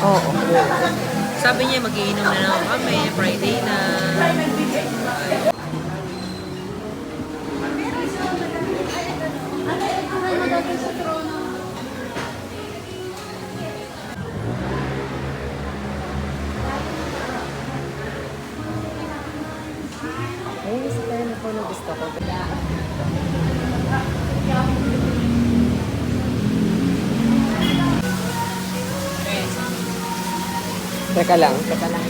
Oo. Sabi niya, magiinom na lang kami, Friday na. Ayun, isa tayo na po na gusto ko. Teka lang, teka lang.